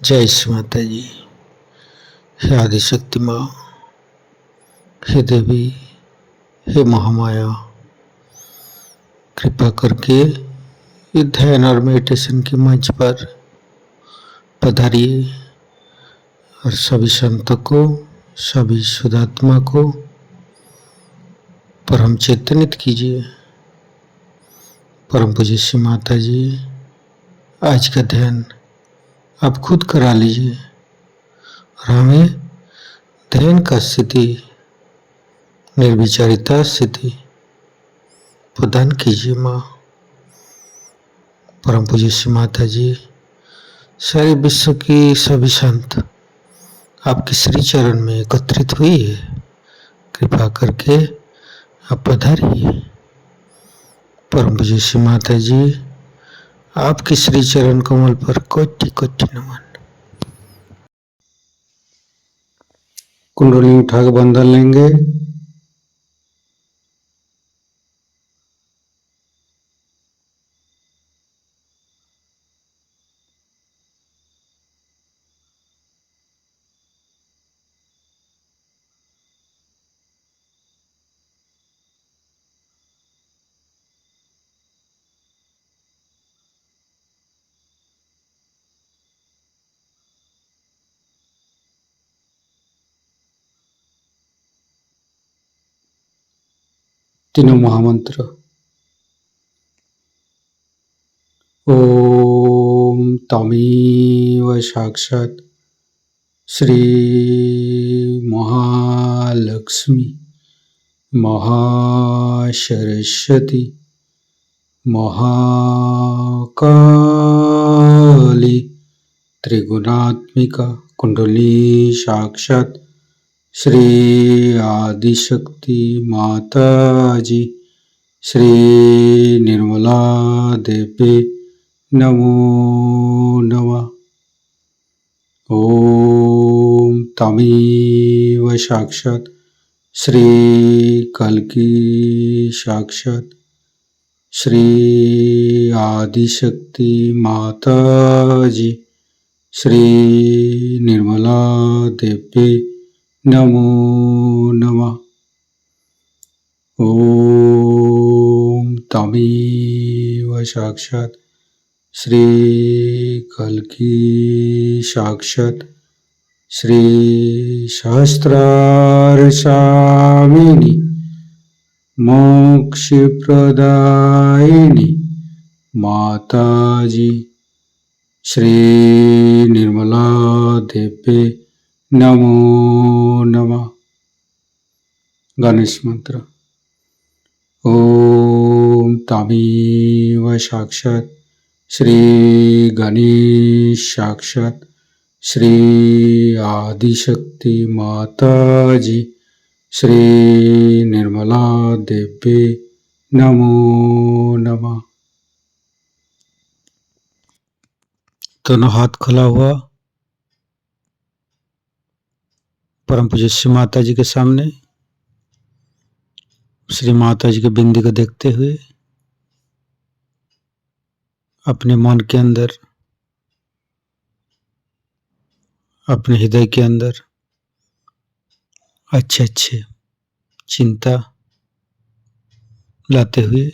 जय श्री माता जी। हे आदिशक्ति माँ, हे देवी, हे महामाया, कृपा करके ये ध्यान और मेडिटेशन के मंच पर पधारिए और सभी संतों को, सभी शुद्धात्मा को परम चेतनित कीजिए। परम पूज्य श्री माता जी, आज का ध्यान आप खुद करा लीजिए और हमें ध्यान का स्थिति, निर्विचारिता स्थिति प्रदान कीजिए माँ। परम पूज्य श्री माता जी, सारे विश्व की सभी संत आपके श्री चरण में एकत्रित हुई है, कृपा करके आप पधारिए। परम पूज्य श्री माता जी, आपके श्री चरण कमल पर कोटि कोटि नमन। कुंडली उठा के बंधन लेंगे। तीनों महामंत्र। ओम तमेव साक्षात् श्री महालक्ष्मी महासरस्वती महाकाली त्रिगुणात्मिका कुंडली साक्षात् श्री आदिशक्ति माता जी श्री निर्मला देवी नमो नमः। ओम तमेव साक्षात् श्री कल्की साक्षात् श्री आदिशक्ति माता जी श्री निर्मला देवी नमो नमः। ओम तमेव साक्षात् श्री कल्की साक्षात् श्री सहस्रार स्वामिनी मोक्ष प्रदायिनी माता जी श्री निर्मला देवी नमो नमः। गणेश मंत्र। ओम तमेव साक्षात् श्री गणेश साक्षात् श्री आदिशक्ति माता जी श्री निर्मला देवी नमो नमः। दोनों हाथ खुला हुआ परम पूज्य श्री माता जी के सामने, श्री माता जी के बिंदी को देखते हुए अपने मन के अंदर, अपने हृदय के अंदर अच्छे अच्छे चिंता लाते हुए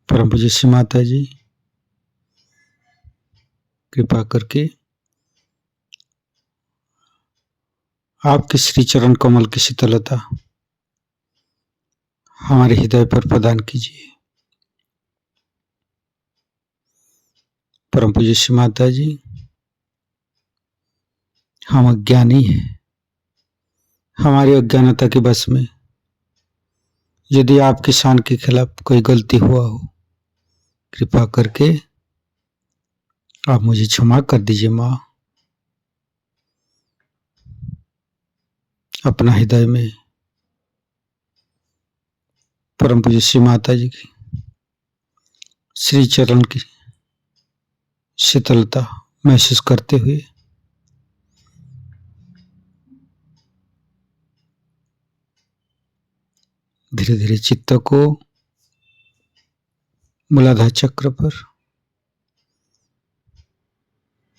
परम पूज्य श्री माता जी कृपा करके आपके श्री चरण कमल की शीतलता हमारे हृदय पर प्रदान कीजिए। परम पूज्य श्री माता जी, हम अज्ञानी हैं, हमारी अज्ञानता के बस में यदि आपकी शान के खिलाफ कोई गलती हुआ हो, कृपा करके आप मुझे क्षमा कर दीजिए माँ। अपना हृदय में परम पूज्य श्री माता जी की श्री चरण की शीतलता महसूस करते हुए धीरे धीरे चित्त को मूलाधार चक्र पर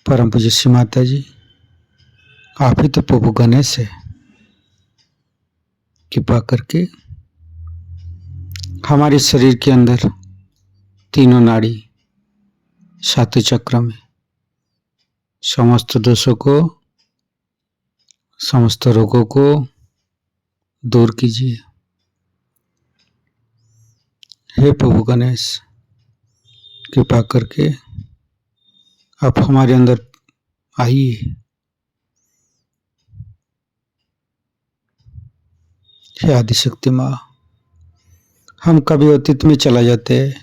परम पूज्य श्री माता जी, आप ही तो प्रभु गणेश है। कृपा करके हमारे शरीर के अंदर तीनों नाड़ी सातों चक्र में समस्त दोषों को, समस्त रोगों को दूर कीजिए। हे प्रभु गणेश, कृपा करके आप हमारे अंदर आइए। हे आदिशक्ति माँ, हम कभी अतीत में चला जाते हैं,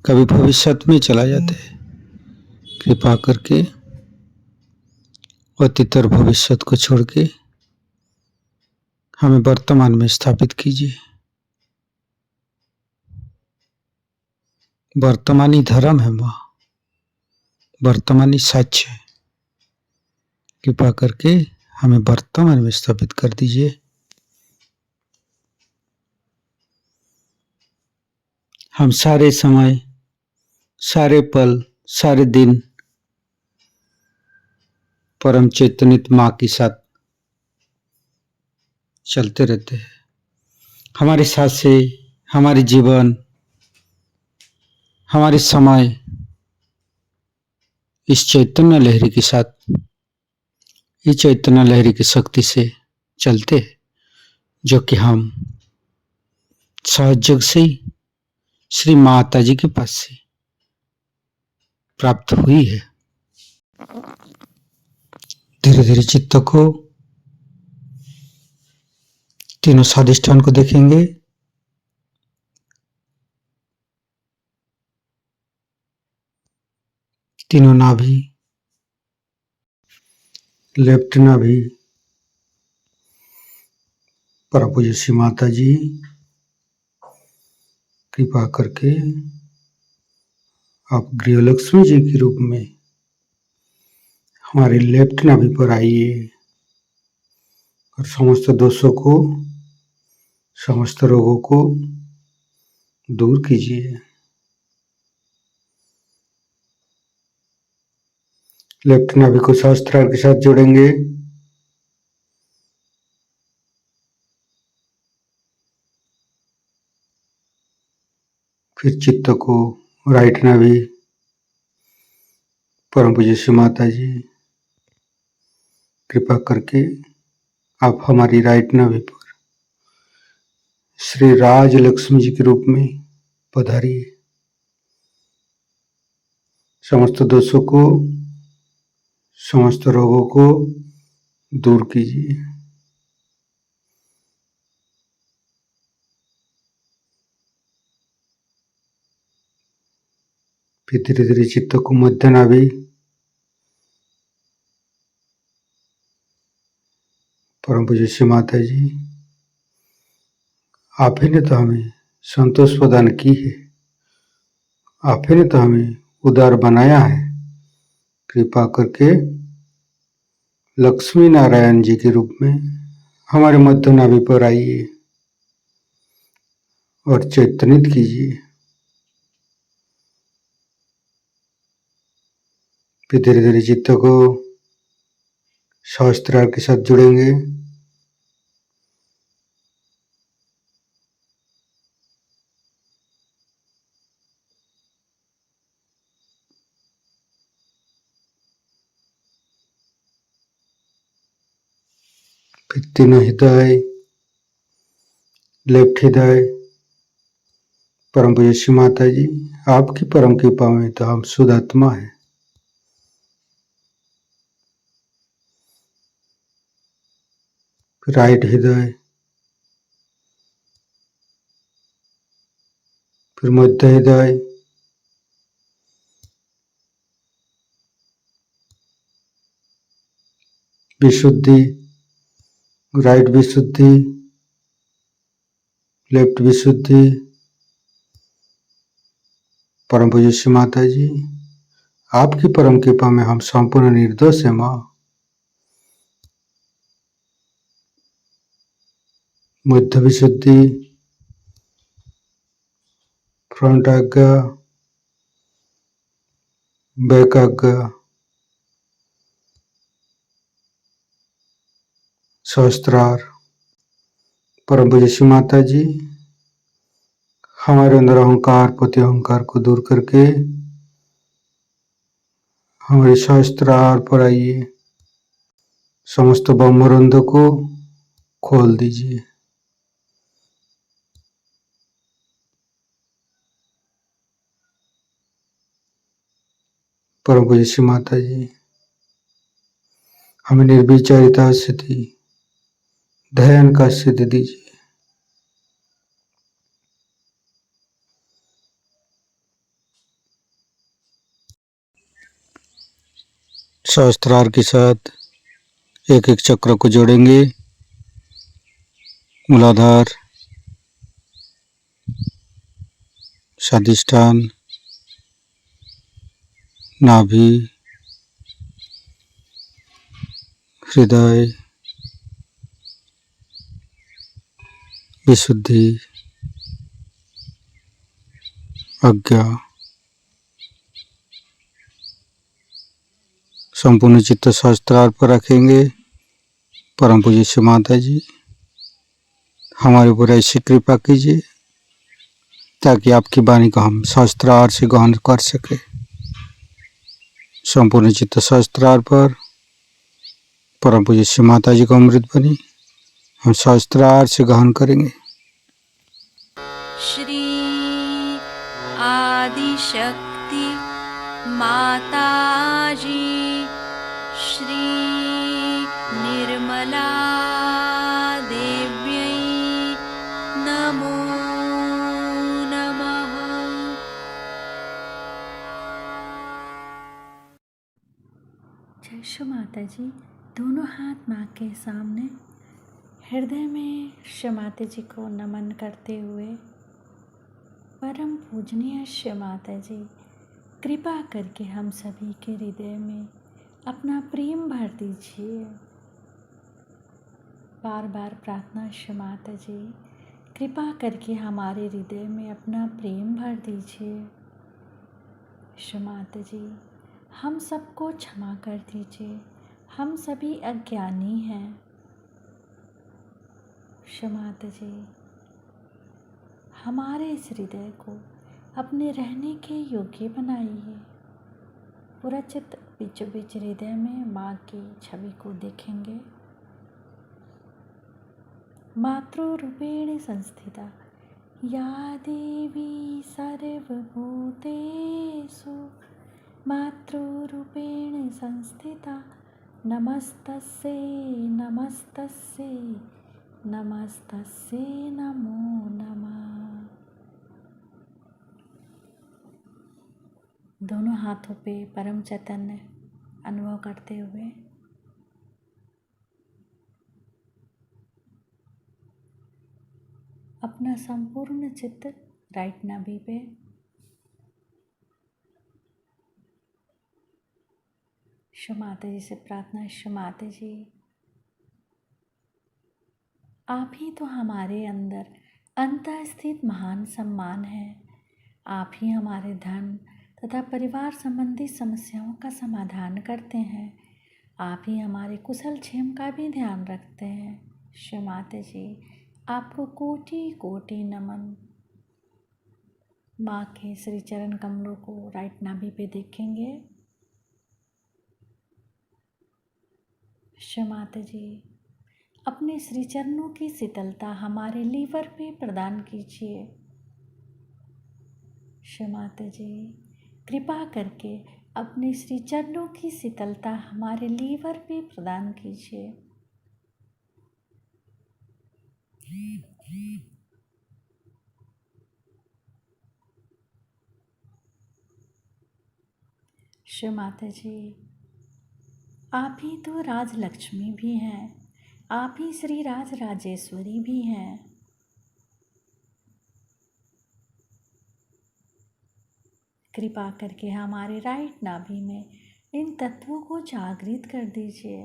कभी भविष्य में चला जाते हैं। कृपा करके अतीत और भविष्य को छोड़ के हमें वर्तमान में स्थापित कीजिए। वर्तमानी धर्म है माँ, वर्तमानी सच है। कृपा करके हमें वर्तमान में स्थापित कर दीजिए। हम सारे समय, सारे पल, सारे दिन परम चैतन्य माँ के साथ चलते रहते हैं। हमारे सांसें, हमारे जीवन, हमारे समय इस चैतन्य लहरी के साथ, इस चैतन्य लहरी की शक्ति से चलते हैं, जो कि हम सहयोग से ही श्री माता जी के पास से प्राप्त हुई है। धीरे धीरे चित्त को तीनों स्वादिष्ठान को देखेंगे। तीनों नाभि, लेफ्ट नाभि, परम पूज्य श्री माता जी, कृपा करके आप गृहलक्ष्मी जी के रूप में हमारे लेफ्ट नाभि पर आइए और समस्त दोषों को, समस्त रोगों को दूर कीजिए। लेफ्ट नाभि को सहस्त्रार के साथ जोड़ेंगे। फिर चित्त को राइट नाभि, परम पूज्य श्री माता जी, कृपा करके आप हमारी राइट नाभि पर श्री राज लक्ष्मी जी के रूप में पधारिए। समस्त दोषों को, समस्त रोगों को दूर कीजिए। फिर धीरे धीरे चित्त को मध्य नाभि, परम पूज्य श्री माता जी, आप ही ने तो हमें संतोष प्रदान की है, आप ही ने तो हमें उदार बनाया है। कृपा करके लक्ष्मी नारायण जी के रूप में हमारे मध्य नाभि पर आइए और चैतन्यित कीजिए। फिर धीरे धीरे चित्त को सहस्त्रार के साथ जुड़ेंगे। फिर तीनों हृदय, लेफ्ट हृदय, परम पूज्य श्री माता जी, आपकी परम कृपा में तो हम शुद्ध आत्मा है। फिर राइट हृदय, फिर मध्य हृदय, विशुद्धि, राइट विशुद्धि, लेफ्ट विशुद्धि, परम पूज्य श्री माता जी, आपकी परम कृपा में हम संपूर्ण निर्दोष है माँ। मध्य विशुद्धि, फ्रंट आज्ञा, बैक आज्ञा, सहस्त्रार। परम पूज्य श्री माता जी, हमारे अंदर अहंकार पति अहंकार को दूर करके हमारे सहस्त्रार पर आइए, समस्त ब्रह्मरंध को खोल दीजिए। परम पूज्य श्री माता जी, हमें निर्विचारिता स्थिति ध्यान का सिद्ध दीजिए। सहस्त्रार के साथ एक एक चक्र को जोड़ेंगे। मूलाधार, स्वादिष्ठान, नाभि, हृदय, विशुद्धि, आज्ञा, संपूर्ण चित्त सहस्त्रार पर रखेंगे। परम पूज्य श्री माता जी, हमारे ऊपर ऐसी कृपा कीजिए ताकि आपकी वाणी को हम सहस्त्रार से ग्रहण कर सके। संपूर्ण चित्त सहस्त्रार पर परम पूज्य श्री माता जी को अमृत बनी हम सहस्त्रार से ग्रहण करेंगे। श्री आदिशक्ति माताजी, श्री निर्मला देव्यै नमो नमः। जय श्री माता जी। दोनों हाथ माँ के सामने हृदय में श्री माता जी को नमन करते हुए, परम पूजनीय श्री माता जी, कृपा करके हम सभी के हृदय में अपना प्रेम भर दीजिए। बार बार प्रार्थना श्री माता जी, कृपा करके हमारे हृदय में अपना प्रेम भर दीजिए। श्री माता जी, हम सबको क्षमा कर दीजिए, हम सभी अज्ञानी हैं। श्री माता जी, हमारे इस हृदय को अपने रहने के योग्य बनाइए। पूरा चित्त बीचों बीच हृदय में माँ की छवि को देखेंगे। मातृरूपेण संस्थिता या देवी सर्वभूतेषु मातृरूपेण संस्थिता नमस्तस्यै नमस्तस्यै नमस्तस्यै नमो नमः। दोनों हाथों पे परम चैतन्य अनुभव करते हुए अपना संपूर्ण चित्त राइट नाभि पे श्री माता जी से प्रार्थना। श्री माता जी, आप ही तो हमारे अंदर अंतःस्थित महान सम्मान है। आप ही हमारे धन तथा परिवार संबंधी समस्याओं का समाधान करते हैं। आप ही हमारे कुशल क्षेम का भी ध्यान रखते हैं। श्री माता जी, आपको कोटि कोटि नमन। माँ के श्री चरण कमलों को राइट नाभि पे देखेंगे। श्री माता जी, अपने श्री चरणों की शीतलता हमारे लीवर पे प्रदान कीजिए। श्री माता जी, कृपा करके अपने श्री चरणों की शीतलता हमारे लीवर पे प्रदान कीजिए। श्री माता जी, आप ही तो राजलक्ष्मी भी हैं, आप ही श्री राज राजेश्वरी भी हैं। कृपा करके हमारे राइट नाभि में इन तत्वों को जागृत कर दीजिए।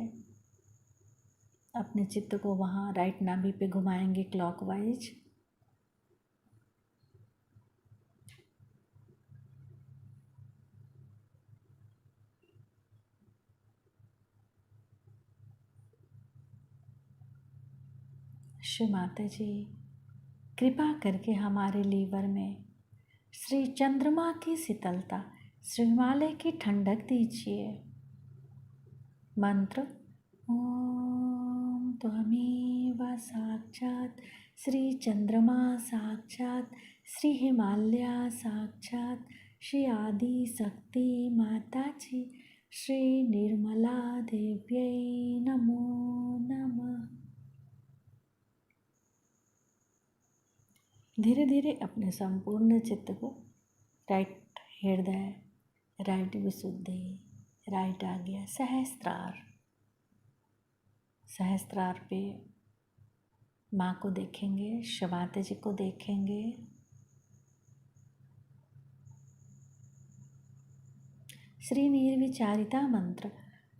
अपने चित्त को वहाँ राइट नाभि पे घुमाएंगे क्लॉकवाइज। श्री माता जी, कृपा करके हमारे लीवर में श्री चंद्रमा की शीतलता, श्री हिमालय की ठंडक दीजिए। मंत्र ओम त्वमेव साक्षात् श्री चंद्रमा साक्षात् श्री हिमालय साक्षात् श्री आदि शक्ति माता जी श्री निर्मला देव्यै नमो नमः। धीरे धीरे अपने संपूर्ण चित्त को राइट हृदय, राइट विशुद्धि, राइट आज्ञा, सहस्त्रार पे माँ को देखेंगे, शमाता जी को देखेंगे। श्री निर्विचारिता मंत्र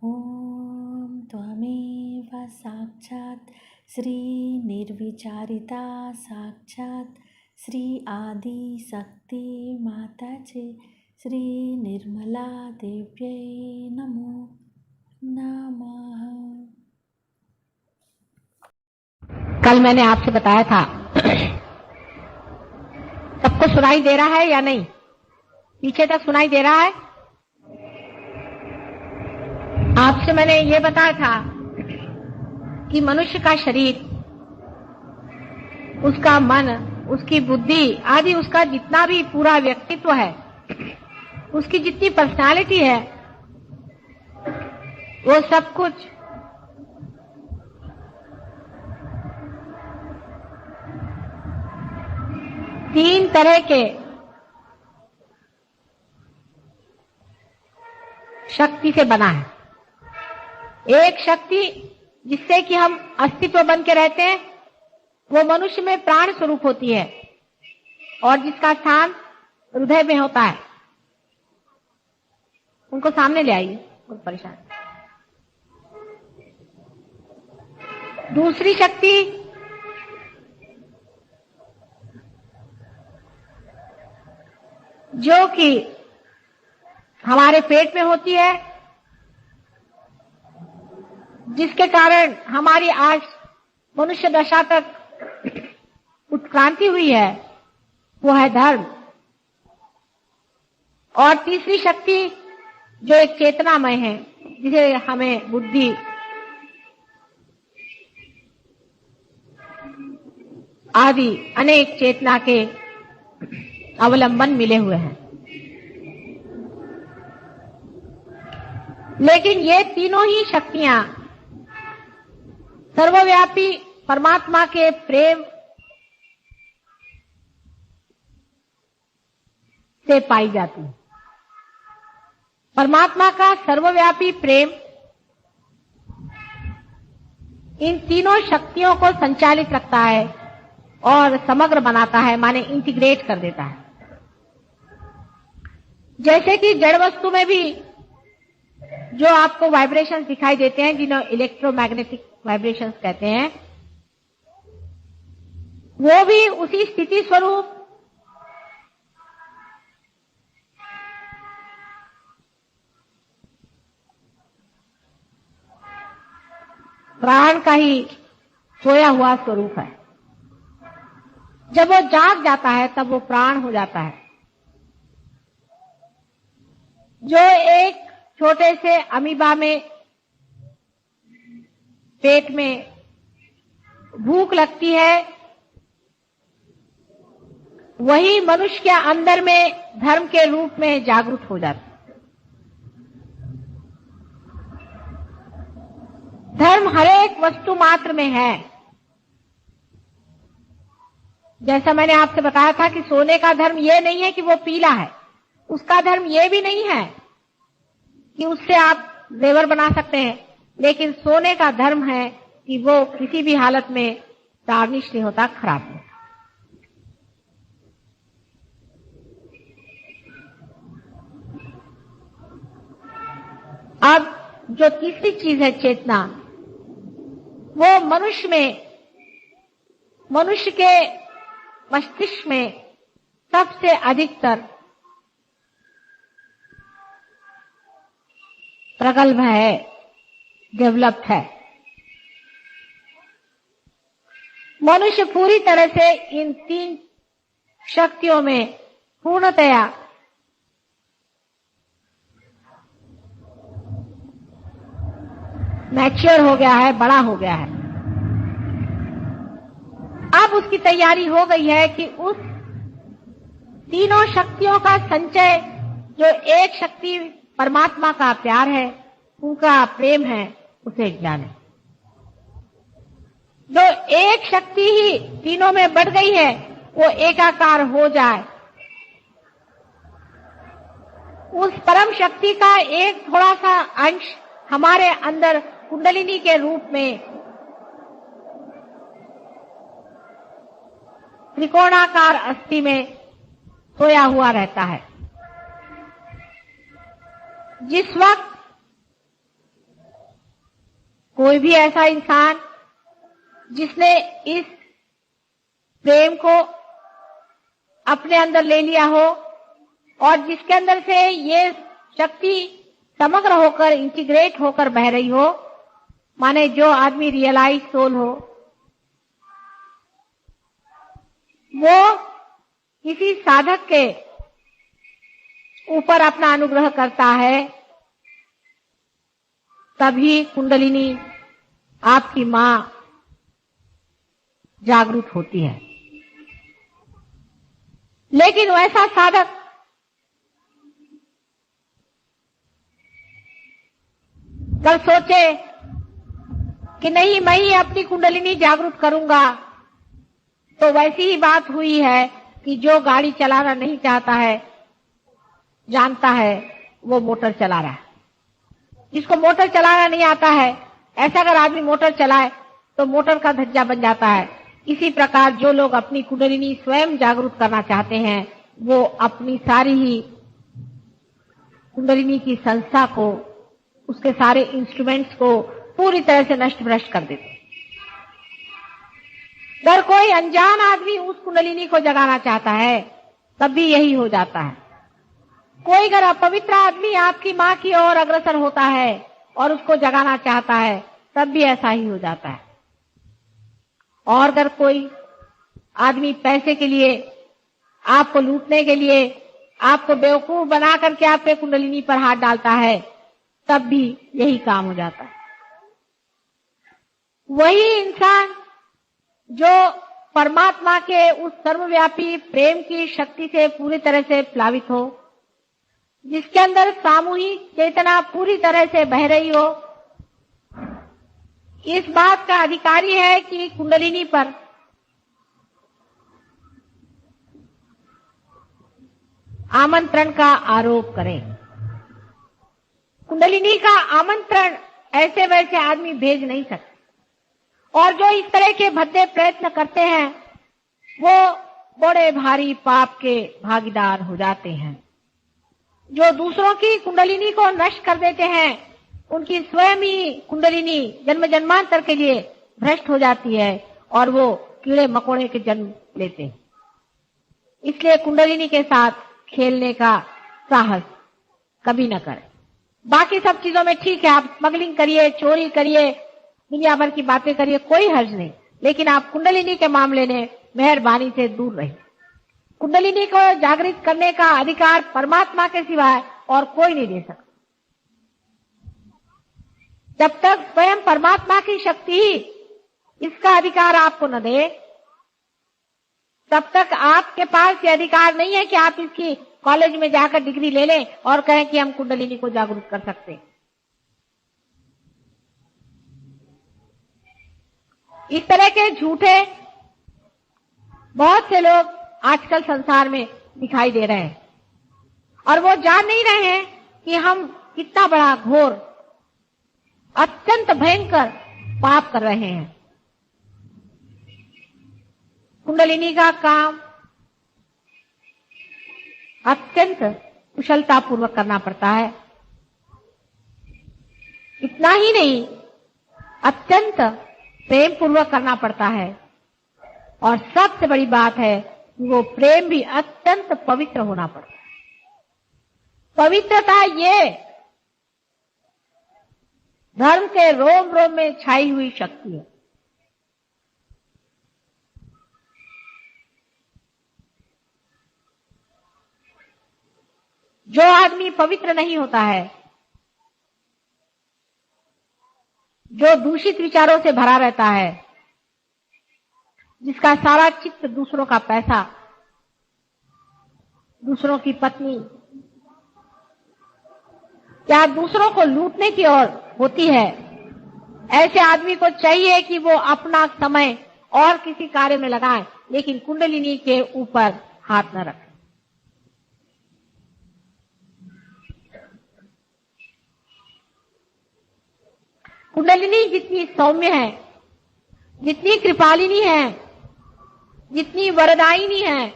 ओम त्वमेव साक्षात् श्री निर्विचारिता साक्षात् श्री आदि शक्ति माता जी श्री निर्मला देव्यै नमो नमः। कल मैंने आपसे बताया था, सबको सुनाई दे रहा है या नहीं? पीछे तक सुनाई दे रहा है? आपसे मैंने ये बताया था कि मनुष्य का शरीर, उसका मन, उसकी बुद्धि आदि, उसका जितना भी पूरा व्यक्तित्व है, उसकी जितनी पर्सनालिटी है, वो सब कुछ तीन तरह के शक्ति से बना है। एक शक्ति जिससे कि हम अस्तित्व बन के रहते हैं, वो मनुष्य में प्राण स्वरूप होती है और जिसका स्थान हृदय में होता है। उनको सामने ले आइए, बहुत परेशान। दूसरी शक्ति जो कि हमारे पेट में होती है, जिसके कारण हमारी आज मनुष्य दशा तक उत्क्रांति हुई है, वो है धर्म। और तीसरी शक्ति जो एक चेतनामय है, जिसे हमें बुद्धि आदि अनेक चेतना के अवलंबन मिले हुए हैं। लेकिन ये तीनों ही शक्तियां सर्वव्यापी परमात्मा के प्रेम से पाई जाती है। परमात्मा का सर्वव्यापी प्रेम इन तीनों शक्तियों को संचालित रखता है और समग्र बनाता है, माने इंटीग्रेट कर देता है। जैसे कि जड़ वस्तु में भी जो आपको वाइब्रेशंस दिखाई देते हैं, जिन्हें इलेक्ट्रोमैग्नेटिक वाइब्रेशंस कहते हैं, वो भी उसी स्थिति स्वरूप प्राण का ही सोया हुआ स्वरूप है। जब वो जाग जाता है तब वो प्राण हो जाता है। जो एक छोटे से अमीबा में पेट में भूख लगती है, वही मनुष्य के अंदर में धर्म के रूप में जागृत हो जाता है। धर्म हर एक वस्तु मात्र में है। जैसा मैंने आपसे बताया था कि सोने का धर्म ये नहीं है कि वो पीला है, उसका धर्म ये भी नहीं है कि उससे आप जेवर बना सकते हैं, लेकिन सोने का धर्म है कि वो किसी भी हालत में टार्निश नहीं होता, खराब नहीं होता। अब जो तीसरी चीज है चेतना, वो मनुष्य के मस्तिष्क में सबसे अधिकतर प्रगल्भ है, डेवलप्ड है। मनुष्य पूरी तरह से इन 3 शक्तियों में पूर्णतया मैच्योर हो गया है, बड़ा हो गया है। अब उसकी तैयारी हो गई है कि उस तीनों शक्तियों का संचय, जो एक शक्ति परमात्मा का प्यार है, उनका प्रेम है, उसे जाने। जो एक शक्ति ही तीनों में बढ़ गई है, वो एकाकार हो जाए। उस परम शक्ति का एक थोड़ा सा अंश हमारे अंदर कुंडलिनी के रूप में त्रिकोणाकार अस्थि में सोया हुआ रहता है। जिस वक्त कोई भी ऐसा इंसान जिसने इस प्रेम को अपने अंदर ले लिया हो और जिसके अंदर से ये शक्ति समग्र होकर, इंटीग्रेट होकर बह रही हो, माने जो आदमी रियलाइज सोल हो, वो किसी साधक के ऊपर अपना अनुग्रह करता है, तभी कुंडलिनी आपकी मां जागृत होती है। लेकिन वैसा साधक कल सोचे कि नहीं, मैं ही अपनी कुंडलिनी जागृत करूंगा, तो वैसी ही बात हुई है कि जो गाड़ी चलाना नहीं चाहता है, जानता है वो मोटर चला रहा है। जिसको मोटर चलाना नहीं आता है, ऐसा अगर आदमी मोटर चलाए तो मोटर का धज्जा बन जाता है। इसी प्रकार जो लोग अपनी कुंडलिनी स्वयं जागरूक करना चाहते हैं, वो अपनी सारी ही कुंडलिनी की संस्था को, उसके सारे इंस्ट्रूमेंट्स को पूरी तरह से नष्ट भ्रष्ट कर देते हैं। अगर कोई अनजान आदमी उस कुंडलिनी को जगाना चाहता है, तब भी यही हो जाता है। कोई अगर अपवित्र आदमी आपकी मां की ओर अग्रसर होता है और उसको जगाना चाहता है, तब भी ऐसा ही हो जाता है। और अगर कोई आदमी पैसे के लिए, आपको लूटने के लिए, आपको बेवकूफ बना करके आपके कुंडलिनी पर हाथ डालता है, तब भी यही काम हो जाता है। वही इंसान जो परमात्मा के उस सर्वव्यापी प्रेम की शक्ति से पूरी तरह से प्लावित हो, जिसके अंदर सामूहिक चेतना पूरी तरह से बह रही हो, इस बात का अधिकारी है कि कुंडलिनी पर आमंत्रण का आरोप करें। कुंडलिनी का आमंत्रण ऐसे वैसे आदमी भेज नहीं सकते, और जो इस तरह के भद्दे प्रयत्न करते हैं, वो बड़े भारी पाप के भागीदार हो जाते हैं। जो दूसरों की कुंडलिनी को नष्ट कर देते हैं, उनकी स्वयं ही कुंडलिनी जन्म जन्मांतर के लिए भ्रष्ट हो जाती है और वो कीड़े मकोड़े के जन्म लेते हैं। इसलिए कुंडलिनी के साथ खेलने का साहस कभी न करें। बाकी सब चीजों में ठीक है, आप स्मगलिंग करिए, चोरी करिए, दुनिया भर की बातें करिए, कोई हर्ज नहीं, लेकिन आप कुंडलिनी के मामले में मेहरबानी से दूर रहिए। कुंडलिनी को जागृत करने का अधिकार परमात्मा के सिवाय और कोई नहीं दे सकता। जब तक स्वयं परमात्मा की शक्ति ही इसका अधिकार आपको न दे, तब तक आपके पास ये अधिकार नहीं है कि आप इसकी कॉलेज में जाकर डिग्री ले लें और कहें कि हम कुंडलिनी को जागरूक कर सकते हैं। इस तरह के झूठे बहुत से लोग आजकल संसार में दिखाई दे रहे हैं, और वो जान नहीं रहे हैं कि हम कितना बड़ा घोर, अत्यंत भयंकर पाप कर रहे हैं। कुंडलिनी का काम अत्यंत कुशलता पूर्वक करना पड़ता है। इतना ही नहीं, अत्यंत प्रेम पूर्वक करना पड़ता है, और सबसे बड़ी बात है कि वो प्रेम भी अत्यंत पवित्र होना पड़ता है। पवित्रता ये धर्म के रोम रोम में छाई हुई शक्ति है। जो आदमी पवित्र नहीं होता है, जो दूषित विचारों से भरा रहता है, जिसका सारा चित्त दूसरों का पैसा, दूसरों की पत्नी या दूसरों को लूटने की ओर होती है, ऐसे आदमी को चाहिए कि वो अपना समय और किसी कार्य में लगाए, लेकिन कुंडलिनी के ऊपर हाथ न रखे। कुंडलिनी जितनी सौम्य है, जितनी कृपालिनी है, जितनी वरदायिनी है,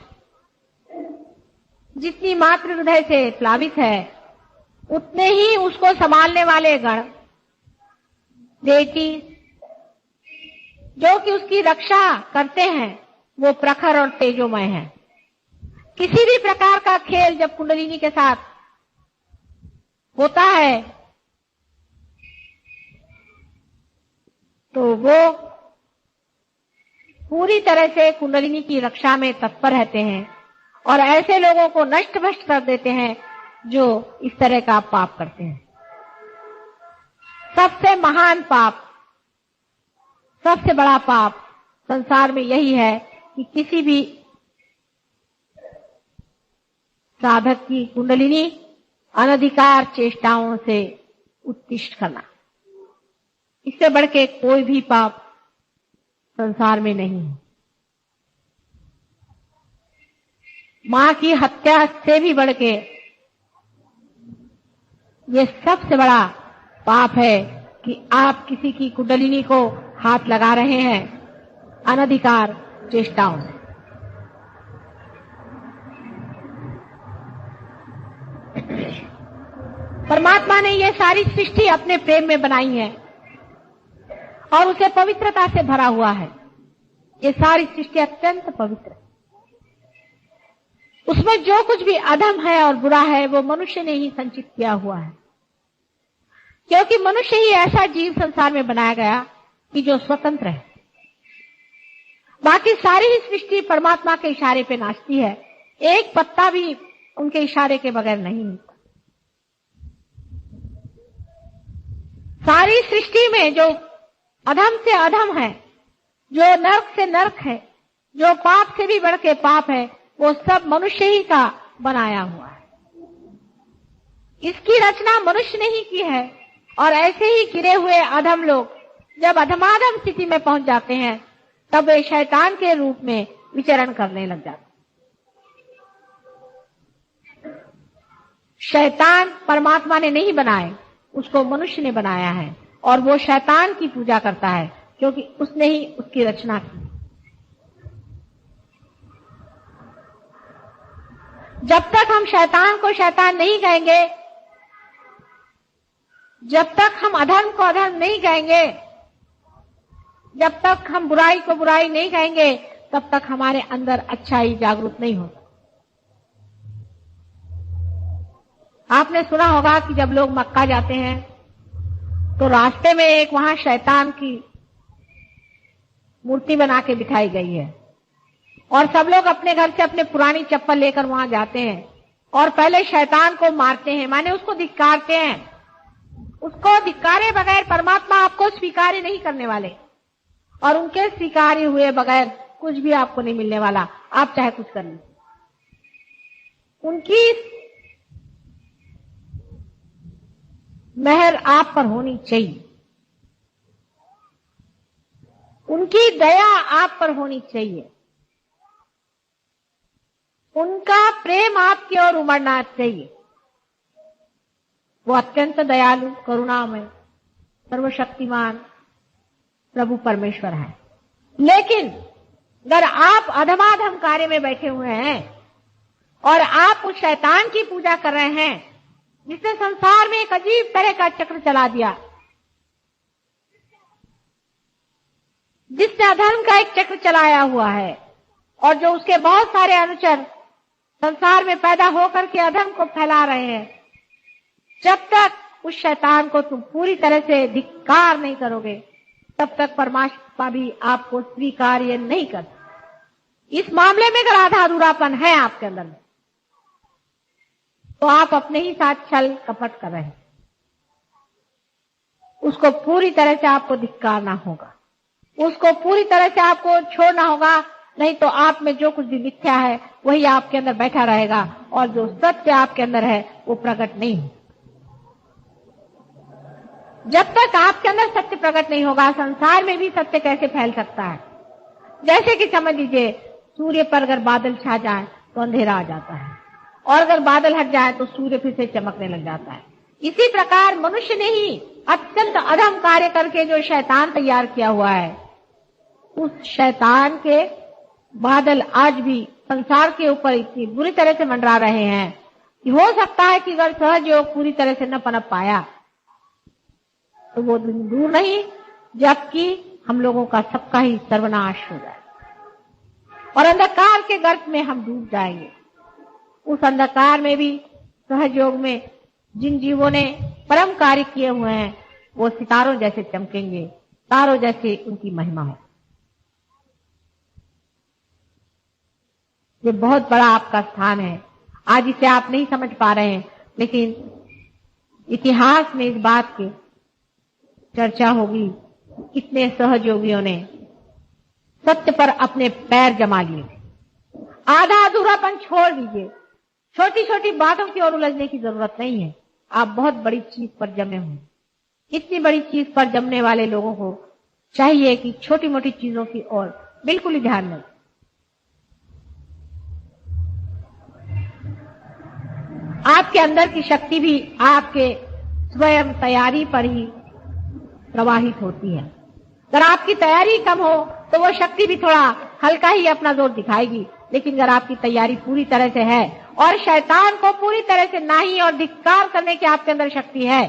जितनी मातृ हृदय से प्लावित है, उतने ही उसको संभालने वाले गण देती जो कि उसकी रक्षा करते हैं वो प्रखर और तेजोमय है। किसी भी प्रकार का खेल जब कुंडलिनी के साथ होता है तो वो पूरी तरह से कुंडलिनी की रक्षा में तत्पर रहते हैं और ऐसे लोगों को नष्ट भ्रष्ट कर देते हैं जो इस तरह का पाप करते हैं। सबसे महान पाप, सबसे बड़ा पाप संसार में यही है कि किसी भी साधक की कुंडलिनी अनधिकार चेष्टाओं से उत्तिष्ठ करना, इससे बढ़ के कोई भी पाप संसार में नहीं है। मां की हत्या से भी बढ़ के ये सबसे बड़ा पाप है कि आप किसी की कुंडलिनी को हाथ लगा रहे हैं अनधिकार चेष्टाओं से। परमात्मा ने ये सारी सृष्टि अपने प्रेम में बनाई है और उसे पवित्रता से भरा हुआ है। ये सारी सृष्टि अत्यंत पवित्र है। उसमें जो कुछ भी अधम है और बुरा है वो मनुष्य ने ही संचित किया हुआ है, क्योंकि मनुष्य ही ऐसा जीव संसार में बनाया गया कि जो स्वतंत्र है। बाकी सारी ही सृष्टि परमात्मा के इशारे पे नाचती है, एक पत्ता भी उनके इशारे के बगैर नहीं मिलता। सारी सृष्टि में जो अधम से अधम है, जो नर्क से नर्क है, जो पाप से भी बढ़ के पाप है, वो सब मनुष्य ही का बनाया हुआ है। इसकी रचना मनुष्य ने ही की है और ऐसे ही गिरे हुए अधम लोग जब अधमाधम स्थिति में पहुंच जाते हैं तब वे शैतान के रूप में विचरण करने लग जाते। शैतान परमात्मा ने नहीं बनाए, उसको मनुष्य ने बनाया है और वो शैतान की पूजा करता है क्योंकि उसने ही उसकी रचना की। जब तक हम शैतान को शैतान नहीं कहेंगे, जब तक हम अधर्म को अधर्म नहीं कहेंगे, जब तक हम बुराई को बुराई नहीं कहेंगे, तब तक हमारे अंदर अच्छाई जागरूक नहीं होता। आपने सुना होगा कि जब लोग मक्का जाते हैं तो रास्ते में एक वहां शैतान की मूर्ति बना के बिठाई गई है और सब लोग अपने घर से अपने पुरानी चप्पल लेकर वहां जाते हैं और पहले शैतान को मारते हैं, माने उसको धिक्कारते हैं। उसको धिक्कारे बगैर परमात्मा आपको स्वीकार नहीं करने वाले और उनके स्वीकार्य हुए बगैर कुछ भी आपको नहीं मिलने वाला, आप चाहे कुछ कर लीजिए। उनकी मेहर आप पर होनी चाहिए, उनकी दया आप पर होनी चाहिए, उनका प्रेम आपकी ओर उमड़ना चाहिए। वो अत्यंत दयालु, करुणामय, सर्वशक्तिमान प्रभु परमेश्वर है। लेकिन अगर आप अधमाधम कार्य में बैठे हुए हैं और आप उस शैतान की पूजा कर रहे हैं जिसने संसार में एक अजीब तरह का चक्र चला दिया, जिसने अधर्म का एक चक्र चलाया हुआ है और जो उसके बहुत सारे अनुचर संसार में पैदा होकर के अधर्म को फैला रहे हैं, जब तक उस शैतान को तुम पूरी तरह से धिक्कार नहीं करोगे तब तक परमात्मा भी आपको स्वीकार्य नहीं करता। इस मामले में अगर आधा अधूरापन है आपके अंदर में तो आप अपने ही साथ छल कपट कर रहे हैं। उसको पूरी तरह से आपको धिक्कारना होगा, उसको पूरी तरह से आपको छोड़ना होगा, नहीं तो आप में जो कुछ भी मिथ्या है वही आपके अंदर बैठा रहेगा और जो सत्य आपके अंदर है वो प्रकट नहीं हो। जब तक आपके अंदर सत्य प्रकट नहीं होगा, संसार में भी सत्य कैसे फैल सकता है। जैसे कि समझ लीजिए, सूर्य पर अगर बादल छा जाए तो अंधेरा आ जाता है, और अगर बादल हट जाए तो सूर्य फिर से चमकने लग जाता है। इसी प्रकार मनुष्य ने ही अत्यंत अधम कार्य करके जो शैतान तैयार किया हुआ है, उस शैतान के बादल आज भी संसार के ऊपर इतनी बुरी तरह से मंडरा रहे हैं कि हो सकता है कि अगर सहज योग पूरी तरह से न पनप पाया तो वो दिन दूर नहीं जबकि हम लोगों का सबका ही सर्वनाश हो जाए और अंधकार के गर्त में हम डूब जाएंगे। उस अंधकार में भी सहज योग में जिन जीवों ने परम कार्य किए हुए हैं वो सितारों जैसे चमकेंगे, तारों जैसे उनकी महिमा हो। ये बहुत बड़ा आपका स्थान है। आज इसे आप नहीं समझ पा रहे हैं, लेकिन इतिहास में इस बात की चर्चा होगी। कितने सहयोगियों ने सत्य पर अपने पैर जमा लिए। आधा अधूरापन छोड़ दीजिए, छोटी छोटी बातों की ओर उलझने की जरूरत नहीं है। आप बहुत बड़ी चीज पर जमे हुए। इतनी बड़ी चीज पर जमने वाले लोगों को चाहिए कि छोटी मोटी चीजों की ओर बिल्कुल ही ध्यान न। आपके अंदर की शक्ति भी आपके स्वयं तैयारी पर ही प्रवाहित होती है। अगर आपकी तैयारी कम हो तो वो शक्ति भी थोड़ा हल्का ही अपना जोर दिखाएगी, लेकिन अगर आपकी तैयारी पूरी तरह से है और शैतान को पूरी तरह से नाही और धिक्कार करने की आपके अंदर शक्ति है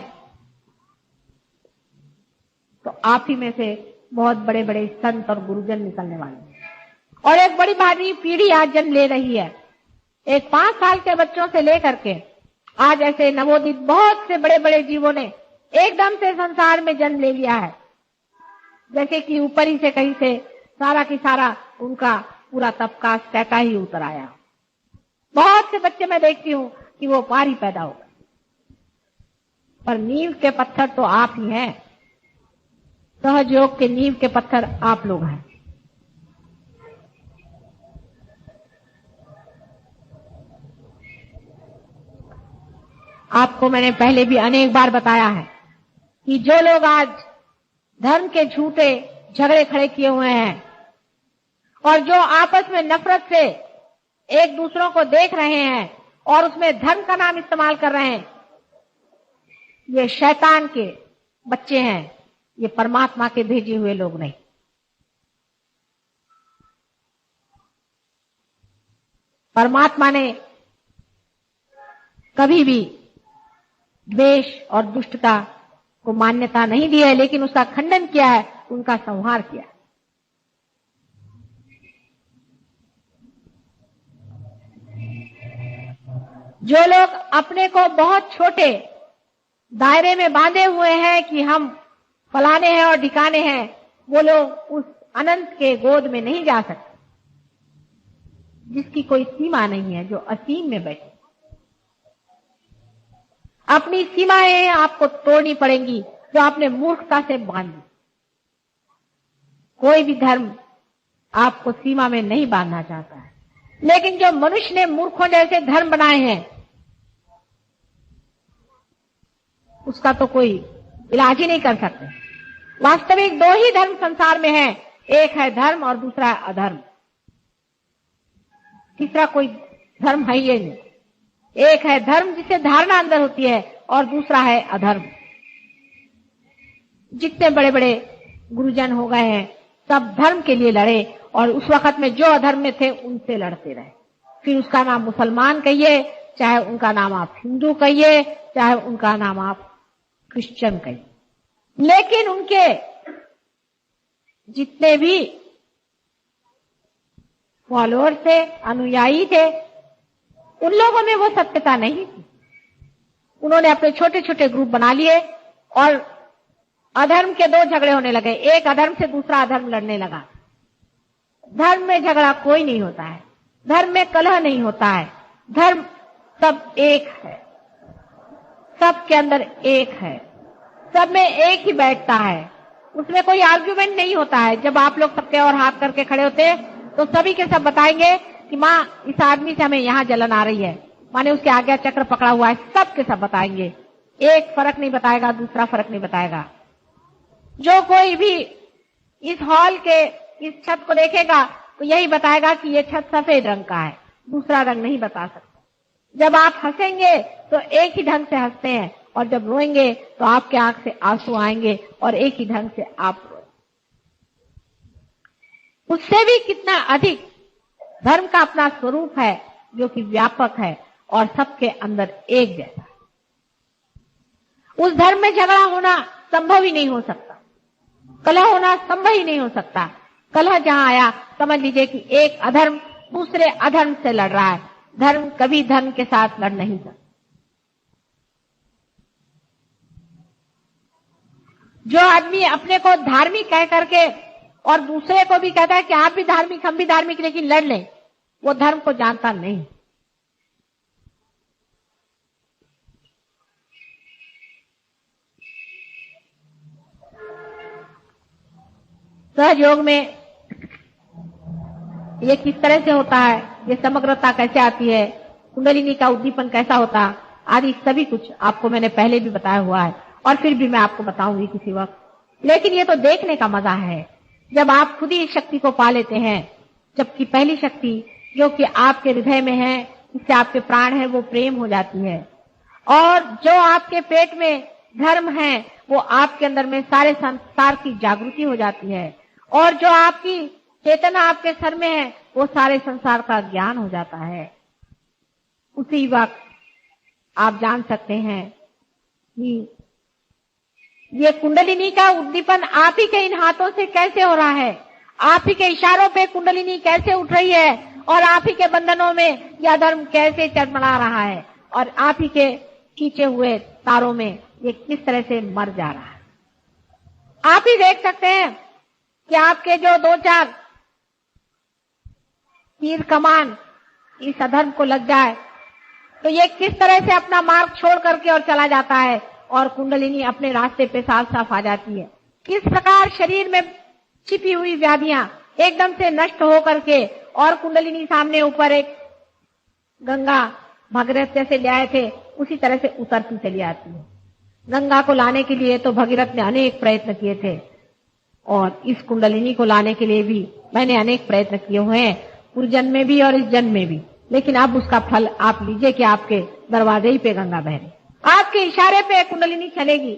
तो आप ही में से बहुत बड़े बड़े संत और गुरुजन निकलने वाले हैं। और एक बड़ी भारी पीढ़ी आज जन्म ले रही है। एक 5 साल के बच्चों से लेकर के आज ऐसे नवोदित बहुत से बड़े बड़े जीवों ने एकदम से संसार में जन्म ले लिया है, जैसे कि ऊपर ही से कहीं से सारा की सारा उनका पूरा तबका टैका ही उतर आया। बहुत से बच्चे मैं देखती हूँ कि वो पार ही पैदा हो गए, पर नींव के पत्थर तो आप ही हैं। सहयोग के नींव के पत्थर आप लोग हैं। आपको मैंने पहले भी अनेक बार बताया है कि जो लोग आज धर्म के झूठे झगड़े खड़े किए हुए हैं और जो आपस में नफरत से एक दूसरों को देख रहे हैं और उसमें धर्म का नाम इस्तेमाल कर रहे हैं, ये शैतान के बच्चे हैं, ये परमात्मा के भेजे हुए लोग नहीं। परमात्मा ने कभी भी द्वेष और दुष्टता को मान्यता नहीं दी है, लेकिन उसका खंडन किया है, उनका संहार किया। जो लोग अपने को बहुत छोटे दायरे में बांधे हुए हैं कि हम फलाने हैं और ढिकाने हैं, वो लोग उस अनंत के गोद में नहीं जा सकते जिसकी कोई सीमा नहीं है, जो असीम में बैठे। अपनी सीमाएं आपको तोड़नी पड़ेंगी जो आपने मूर्खता से बांधी। कोई भी धर्म आपको सीमा में नहीं बांधना चाहता है, लेकिन जो मनुष्य ने मूर्खों जैसे धर्म बनाए हैं उसका तो कोई इलाज ही नहीं कर सकते। वास्तविक 2 ही धर्म संसार में है, एक है धर्म और दूसरा है अधर्म। तीसरा कोई धर्म है ही नहीं। एक है धर्म जिसे धारणा अंदर होती है और दूसरा है अधर्म। जितने बड़े बड़े गुरुजन हो गए हैं सब धर्म के लिए लड़े और उस वक्त में जो अधर्म में थे उनसे लड़ते रहे। फिर उसका नाम मुसलमान कहिए, चाहे उनका नाम आप हिंदू कहिए, चाहे उनका नाम आप क्रिश्चियन कहिए, लेकिन उनके जितने भी फॉलोअर थे, अनुयायी थे, उन लोगों में वो सत्यता नहीं थी। उन्होंने अपने छोटे छोटे ग्रुप बना लिए और अधर्म के 2 झगड़े होने लगे। एक अधर्म से दूसरा अधर्म लड़ने लगा। धर्म में झगड़ा कोई नहीं होता है, धर्म में कलह नहीं होता है, धर्म सब एक है। सबके अंदर एक है, सब में एक ही बैठता है, उसमें कोई आर्ग्यूमेंट नहीं होता है। जब आप लोग सबके और हाथ करके खड़े होते हैं तो सभी के सब बताएंगे कि माँ इस आदमी से हमें यहाँ जलन आ रही है, माने उसके आज्ञा चक्र पकड़ा हुआ है, सब के सब बताएंगे। एक फर्क नहीं बताएगा, दूसरा फर्क नहीं बताएगा। जो कोई भी इस हॉल के इस छत को देखेगा तो यही बताएगा कि ये छत सफेद रंग का है, दूसरा रंग नहीं बता सकता। जब आप हंसेंगे तो एक ही ढंग से हंसते हैं, और जब रोएंगे तो आपके आंख से आंसू आएंगे और एक ही ढंग से आप रोएंगे। उससे भी कितना अधिक धर्म का अपना स्वरूप है जो कि व्यापक है और सबके अंदर एक जैसा है। उस धर्म में झगड़ा होना संभव ही नहीं हो सकता, कलह होना संभव ही नहीं हो सकता। कलह जहां आया समझ लीजिए कि एक अधर्म दूसरे अधर्म से लड़ रहा है। धर्म कभी धर्म के साथ लड़ नहीं सकता। जो आदमी अपने को धार्मिक कह करके और दूसरे को भी कहता है कि आप भी धार्मिक हम भी धार्मिक लेकिन लड़ लें, वो धर्म को जानता नहीं। सहयोग में ये किस तरह से होता है, ये समग्रता कैसे आती है, कुंडलिनी का उद्दीपन कैसा होता, आदि सभी कुछ आपको मैंने पहले भी बताया हुआ है और फिर भी मैं आपको बताऊंगी किसी वक्त। लेकिन ये तो देखने का मजा है जब आप खुद ही इस शक्ति को पा लेते हैं। जबकि पहली शक्ति जो कि आपके हृदय में है, जिससे आपके प्राण है, वो प्रेम हो जाती है। और जो आपके पेट में धर्म है वो आपके अंदर में सारे संसार की जागृति हो जाती है। और जो आपकी चेतना आपके सर में है वो सारे संसार का ज्ञान हो जाता है। उसी वक्त आप जान सकते हैं कि ये कुंडलिनी का उद्दीपन आप ही के इन हाथों से कैसे हो रहा है, आप ही के इशारों पे कुंडलिनी कैसे उठ रही है और आप ही के बंधनों में यह धर्म कैसे चरमरा रहा है और आप ही के खींचे हुए तारों में ये किस तरह से मर जा रहा है। आप ही देख सकते हैं कि आपके जो दो चार तीर कमान इस अधर्म को लग जाए तो ये किस तरह से अपना मार्ग छोड़ करके और चला जाता है और कुंडलिनी अपने रास्ते पे साफ साफ आ जाती है। किस प्रकार शरीर में छिपी हुई व्याधियां एकदम से नष्ट हो करके और कुंडलिनी सामने ऊपर एक गंगा भगीरथ जैसे ले आए थे उसी तरह से उतरती चली आती है। गंगा को लाने के लिए तो भगीरथ ने अनेक प्रयत्न किए थे और इस कुंडलिनी को लाने के लिए भी मैंने अनेक प्रयत्न किए हुए हैं, पूर्व जन्म में भी और इस जन्म में भी। लेकिन अब उसका फल आप लीजिए कि आपके दरवाजे ही पे गंगा बह रही, आपके इशारे पे कुंडलिनी चलेगी।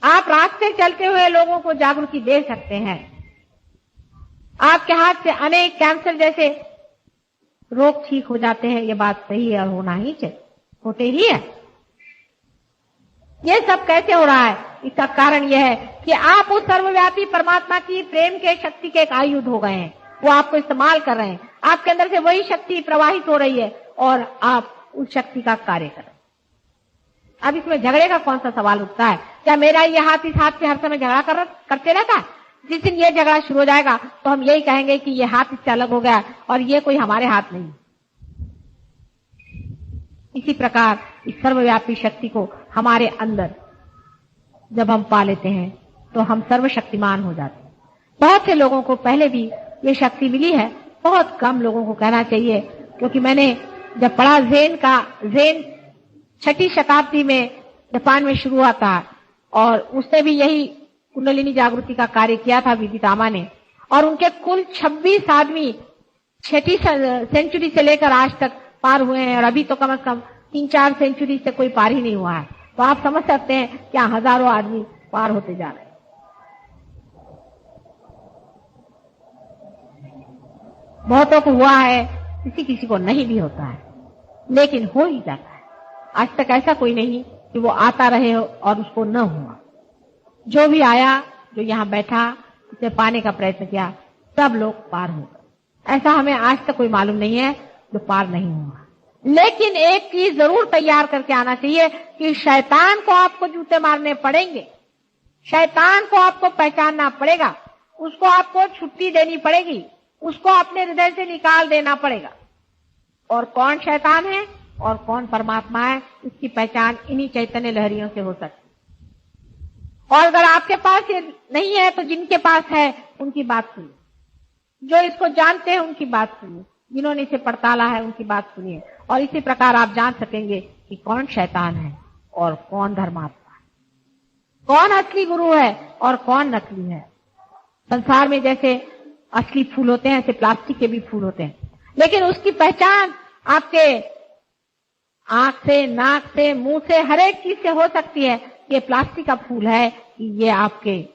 आप रास्ते चलते हुए लोगों को जागृति दे सकते हैं। आपके हाथ से अनेक कैंसर जैसे रोग ठीक हो जाते हैं, ये बात सही है और होना ही चाहिए, होते ही है। ये सब कैसे हो रहा है, इसका कारण यह है कि आप उस सर्वव्यापी परमात्मा की प्रेम के शक्ति के एक आयुध हो गए हैं। वो आपको इस्तेमाल कर रहे हैं, आपके अंदर से वही शक्ति प्रवाहित हो रही है और आप उस शक्ति का कार्य कर रहे हैं। अब इसमें झगड़े का कौन सा सवाल उठता है? क्या मेरा ये हाथ इस हाथ से हर समय झगड़ा करते रहता है? जिस दिन ये झगड़ा शुरू हो जाएगा तो हम यही कहेंगे कि ये हाथ इससे अलग हो गया और ये कोई हमारे हाथ नहीं। इसी प्रकार इस सर्वव्यापी शक्ति को हमारे अंदर जब हम पा लेते हैं तो हम सर्वशक्तिमान हो जाते हैं। बहुत से लोगों को पहले भी ये शक्ति मिली है, बहुत कम लोगों को कहना चाहिए, क्योंकि मैंने जब पढ़ा ज़ेन 6ठी शताब्दी में जापान में शुरू हुआ था और उसने भी यही कुंडलिनी जागृति का कार्य किया था विदितामा ने, और उनके कुल 26 आदमी 6ठी सेंचुरी से लेकर आज तक पार हुए हैं और अभी तो कम से कम 3-4 सेंचुरी से कोई पार ही नहीं हुआ है। तो आप समझ सकते हैं क्या हजारों आदमी पार होते जा रहे हैं। बहुतों को हुआ है, किसी को नहीं भी होता है, लेकिन हो ही जाता है। आज तक ऐसा कोई नहीं कि वो आता रहे और उसको न हुआ। जो भी आया, जो यहाँ बैठा, उसे पाने का प्रयत्न किया, सब लोग पार हो गए। ऐसा हमें आज तक कोई मालूम नहीं है जो पार नहीं हुआ। लेकिन एक चीज जरूर तैयार करके आना चाहिए कि शैतान को आपको जूते मारने पड़ेंगे, शैतान को आपको पहचानना पड़ेगा, उसको आपको छुट्टी देनी पड़ेगी, उसको अपने हृदय से निकाल देना पड़ेगा। और कौन शैतान है और कौन परमात्मा है, इसकी पहचान इन्हीं चैतन्य लहरियों से हो सकती है। और अगर आपके पास ये नहीं है तो जिनके पास है उनकी बात सुनिए, जो इसको जानते हैं उनकी बात सुनिए, जिन्होंने इसे पड़ताला है उनकी बात सुनिए, और इसी प्रकार आप जान सकेंगे कि कौन शैतान है और कौन धर्मात्मा है, कौन असली गुरु है और कौन नकली है। संसार में जैसे असली फूल होते हैं ऐसे प्लास्टिक के भी फूल होते हैं, लेकिन उसकी पहचान आपके आंख से, नाक से, मुंह से, हर एक चीज से हो सकती है। ये प्लास्टिक का फूल है कि ये आपके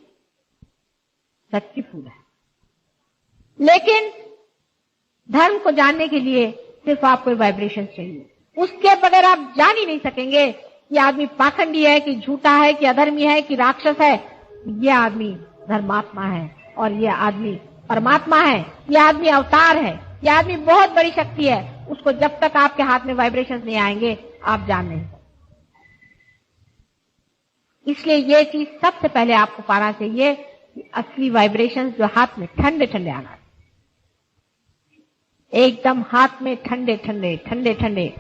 सच्ची फूल है। लेकिन धर्म को जानने के लिए सिर्फ आपको वाइब्रेशन चाहिए, उसके बगैर आप जान ही नहीं सकेंगे कि आदमी पाखंडी है कि झूठा है कि अधर्मी है कि राक्षस है। ये आदमी धर्मात्मा है और ये आदमी परमात्मा है, ये आदमी अवतार है, ये आदमी बहुत बड़ी शक्ति है। उसको जब तक आपके हाथ में वाइब्रेशंस नहीं आएंगे आप जान नहीं सकते। इसलिए ये चीज सबसे पहले आपको पाना चाहिए कि असली वाइब्रेशंस जो हाथ में ठंडे ठंडे आना, एकदम हाथ में ठंडे ठंडे ठंडे ठंडे,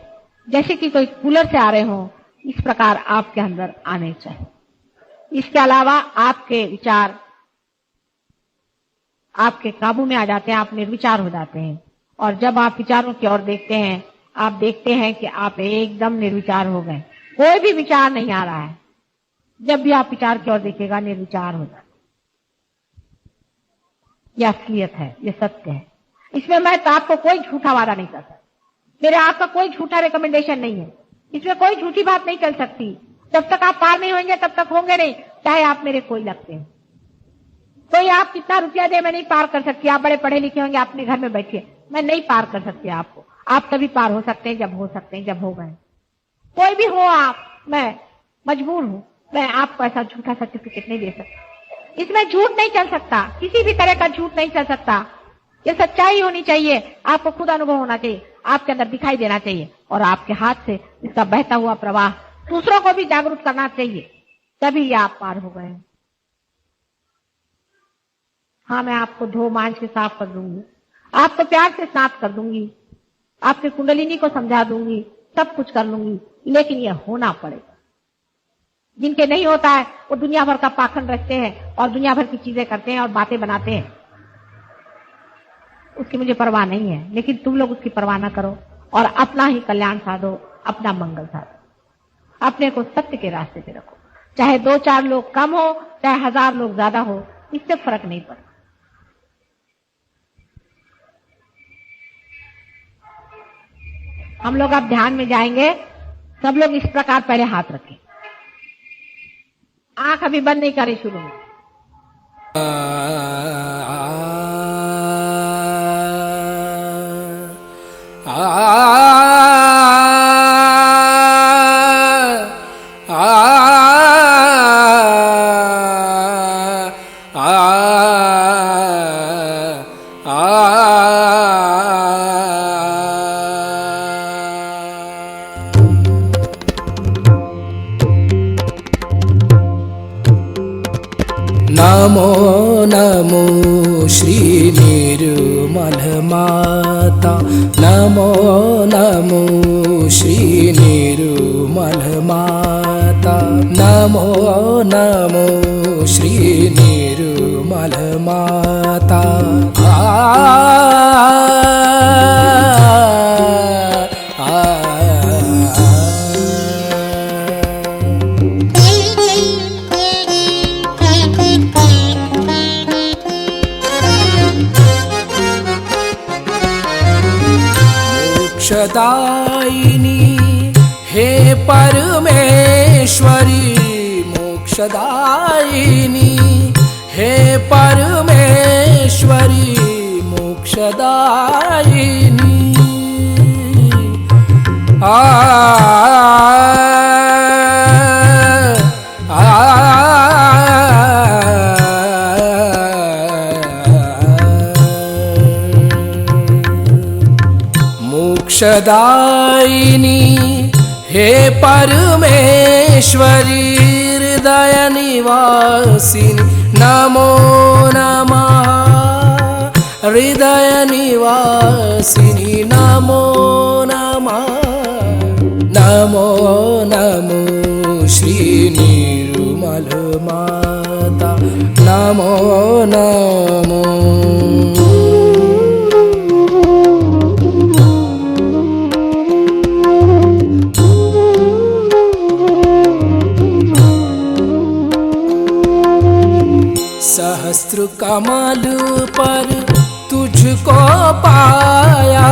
जैसे कि कोई कूलर से आ रहे हो, इस प्रकार आपके अंदर आने चाहिए। इसके अलावा आपके विचार आपके काबू में आ जाते हैं, आप निर्विचार हो जाते हैं। और जब आप विचारों की ओर देखते हैं, आप देखते हैं कि आप एकदम निर्विचार हो गए, कोई भी विचार नहीं आ रहा है। जब भी आप विचार की ओर देखेगा निर्विचार हो जाए। यह असलियत है, यह सत्य है। इसमें मैं तो आपको कोई झूठा वादा नहीं कर सकता, मेरे आपका कोई झूठा रिकमेंडेशन नहीं है, इसमें कोई झूठी बात नहीं चल सकती। जब तक आप पार नहीं होंगे तब तक होंगे नहीं, चाहे आप मेरे कोई लगते हैं। कोई आप कितना रुपया दे, मैं नहीं पार कर सकती। आप बड़े पढ़े लिखे होंगे, अपने घर में बैठिए, मैं नहीं पार कर सकती आपको। आप तभी पार हो सकते हैं जब हो सकते हैं, जब हो गए। कोई भी हो आप, मैं मजबूर हूं, मैं आपको ऐसा झूठा सर्टिफिकेट नहीं दे सकता। इसमें झूठ नहीं चल सकता, किसी भी तरह का झूठ नहीं चल सकता। ये सच्चाई होनी चाहिए, आपको खुद अनुभव होना चाहिए, आपके अंदर दिखाई देना चाहिए, और आपके हाथ से इसका बहता हुआ प्रवाह दूसरों को भी जागरूक करना चाहिए, तभी आप पार हो गए। हाँ, मैं आपको धो मांझ के साफ कर दूंगी, आपको प्यार से साफ कर दूंगी, आपके कुंडलिनी को समझा दूंगी, सब कुछ कर लूंगी, लेकिन यह होना पड़ेगा। जिनके नहीं होता है वो दुनिया भर का पाखंड रखते हैं और दुनिया भर की चीजें करते हैं और बातें बनाते हैं, उसकी मुझे परवाह नहीं है। लेकिन तुम लोग उसकी परवाह ना करो और अपना ही कल्याण साधो, अपना मंगल साधो, अपने को सत्य के रास्ते पे रखो। चाहे 2-4 लोग कम हो, चाहे 1000 लोग ज्यादा हो, इससे फर्क नहीं पड़ता। हम लोग अब ध्यान में जाएंगे। सब लोग इस प्रकार पहले हाथ रखें, आंख अभी बंद नहीं करें शुरू में। नमो नमो श्री निर्मल माता, नमो नमो श्री निर्मल माता, नमो नमो श्री निर्मल माता। मोक्षदायिनी हे परमेश्वरी, मोक्षदायिनी हे परमेश्वरी, मोक्षदायिनी। मोक्षदायिनी हे परमेश्वरी, हृदय निवासिनी नमो नमः, हृदय निवासिनी नमो नमः। नमो नमो श्री निर्मल माता नमो नमो सहस्त्र कमल पर तुझको पाया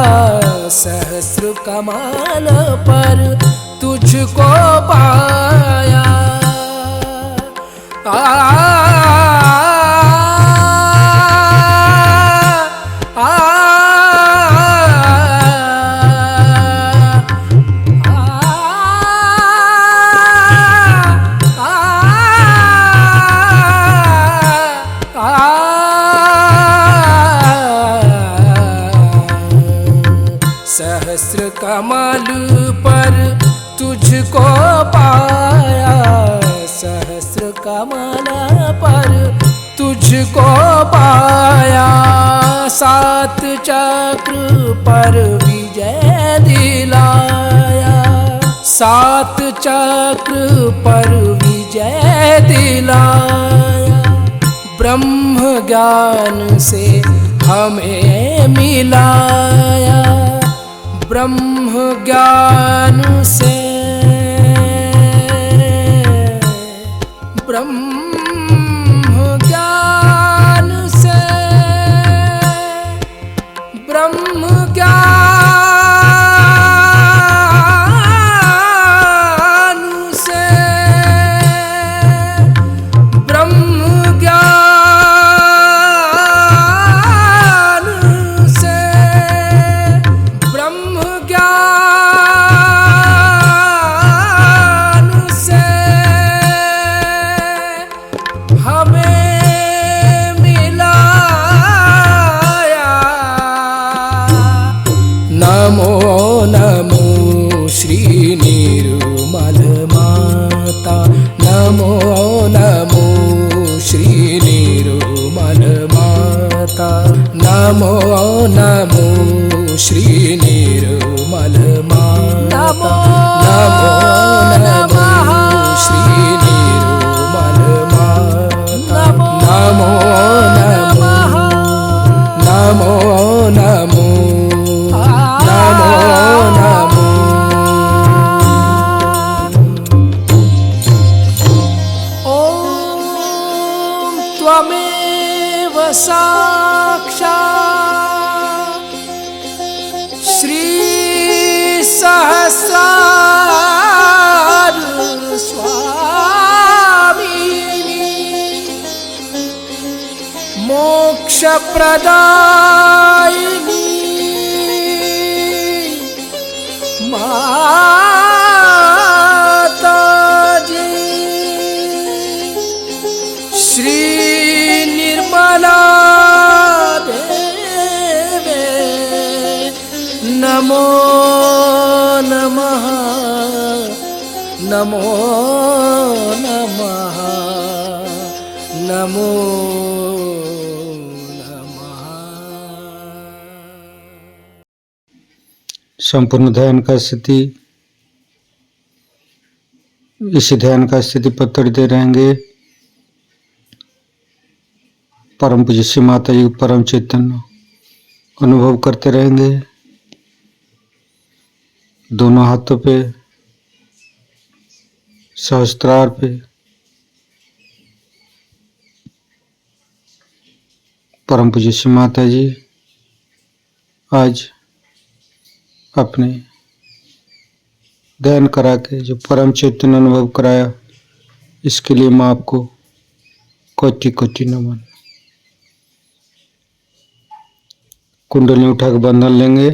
सहस्त्र कमल पर तुझको पाया सहस्र कमल पर तुझको पाया सहस्र कमल पर तुझको पाया सात चक्र पर विजय दिलाया सात चक्र पर विजय दिलाया ब्रह्म ज्ञान से हमें मिलाया ब्रह्म ज्ञान से ब्रह्म ज्ञान से ब्रह्म ज्ञान से ब्रह्म ज्ञान से ब्रह्म ज्ञान से हमें मिलाया नमो नमो श्री निर्मल माता नमो नमो श्री निर्मल माता नमो नमो श्री निर्मल माता नमो नमो श्री निर्मल माता नमो नमो नमो नमो नमो नमो ॐ त्वमेव साक्षात् श्री सहस्रार स्वामिनी मोक्ष प्रदायिनी माताजी श्री निर्मला देवे नमो नमः नमो नमः नमो नमः। संपूर्ण ध्यान का स्थिति इस ध्यान का स्थिति पत्र दे रहेंगे। परम पूज्य श्री माता जी परम चैतन्य अनुभव करते रहेंगे। दोनों हाथों पे सहस्त्रार पे परम पूज्य श्री माता जी आज अपने ध्यान करा के जो परम चैतन्य अनुभव कराया इसके लिए मैं आपको कोटि कोटि नमन। कुंडली उठा के बंधन लेंगे।